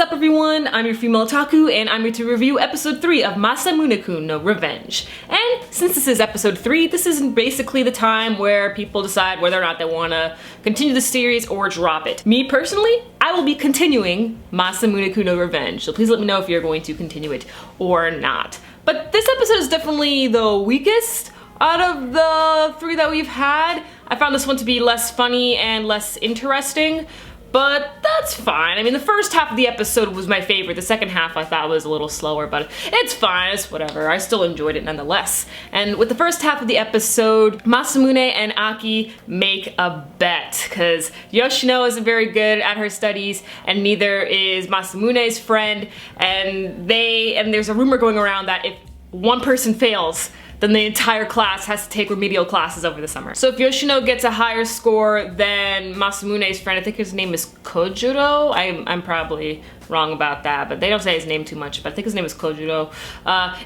up everyone, I'm your female otaku and I'm here to review episode 3 of Masamune-kun no Revenge. And since this is episode 3, this is basically the time where people decide whether or not they want to continue the series or drop it. Me personally, I will be continuing Masamune-kun no Revenge, so please let me know if you're going to continue it or not. But this episode is definitely the weakest out of the 3 that we've had. I found this one to be less funny and less interesting. But that's fine. I mean, the first half of the episode was my favorite. The second half I thought was a little slower, but it's fine, it's whatever. I still enjoyed it nonetheless. And with the first half of the episode, Masamune and Aki make a bet, because Yoshino isn't very good at her studies, and neither is Masamune's friend, and there's a rumor going around that if one person fails, then the entire class has to take remedial classes over the summer. So if Yoshino gets a higher score than Masamune's friend, I think his name is Kojuro. I'm probably wrong about that, but they don't say his name too much, but I think his name is Kojuro.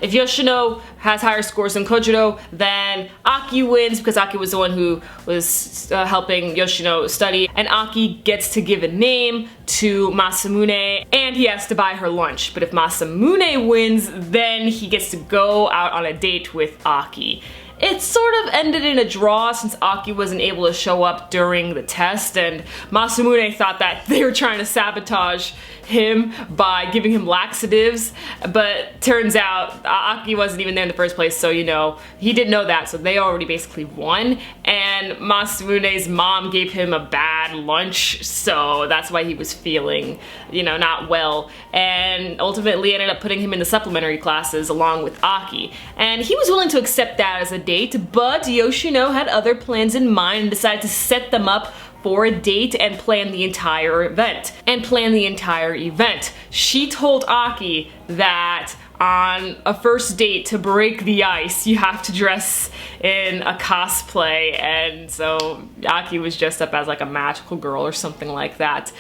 If Yoshino has higher scores than Kojuro, then Aki wins because Aki was the one who was helping Yoshino study, and Aki gets to give a name to Masamune, and he has to buy her lunch. But if Masamune wins, then he gets to go out on a date with Aki. It sort of ended in a draw since Aki wasn't able to show up during the test, and Masamune thought that they were trying to sabotage him by giving him laxatives, but turns out Aki wasn't even there in the first place, so you know, he didn't know that, so they already basically won, and Masamune's mom gave him a bad lunch, so that's why he was feeling, you know, not well, and ultimately ended up putting him in the supplementary classes along with Aki, and he was willing to accept that as a date, but Yoshino had other plans in mind and decided to set them up for a date and plan the entire event. She told Aki that on a first date, to break the ice, you have to dress in a cosplay, and so Aki was dressed up as like a magical girl or something like that.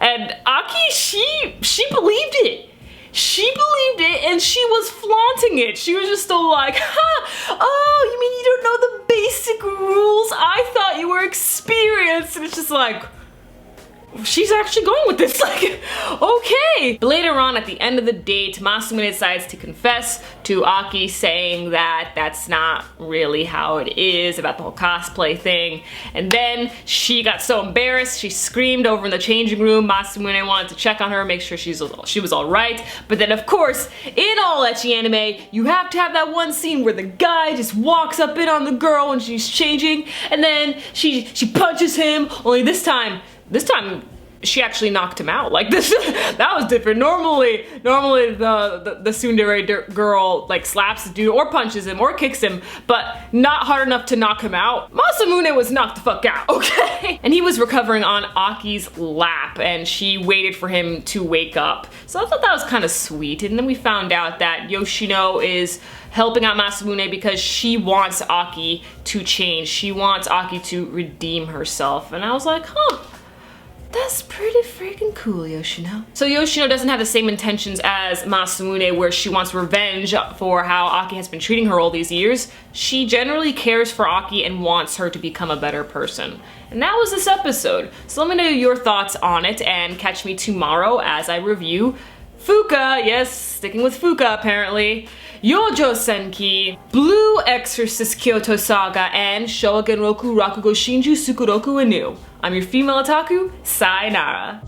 And Aki, she believed it. She believed it and she was flaunting it. She was just still like, ha, oh, you mean you don't know the basic rules? I thought you were experienced. And it's just like, she's actually going with this, like, okay. But later on, at the end of the date, Masamune decides to confess to Aki, saying that that's not really how it is, about the whole cosplay thing. And then she got so embarrassed, she screamed over in the changing room. Masamune wanted to check on her, make sure she was all right. But then, of course, in all ecchi anime, you have to have that one scene where the guy just walks up in on the girl when she's changing, and then she punches him, only this time she actually knocked him out. Like, this, that was different. Normally the tsundere girl like slaps the dude or punches him or kicks him, but not hard enough to knock him out. Masamune was knocked the fuck out, okay? And he was recovering on Aki's lap, and she waited for him to wake up. So I thought that was kind of sweet. And then we found out that Yoshino is helping out Masamune because she wants Aki to change. She wants Aki to redeem herself. And I was like, huh, that's pretty freaking cool, Yoshino. So Yoshino doesn't have the same intentions as Masamune, where she wants revenge for how Aki has been treating her all these years. She generally cares for Aki and wants her to become a better person. And that was this episode. So let me know your thoughts on it, and catch me tomorrow as I review Fuka, yes, sticking with Fuka apparently, Yojo Senki, Blue Exorcist Kyoto Saga, and Showa Genroku Rakugo Shinju Sukuroku Inu. I'm your female otaku, sayonara.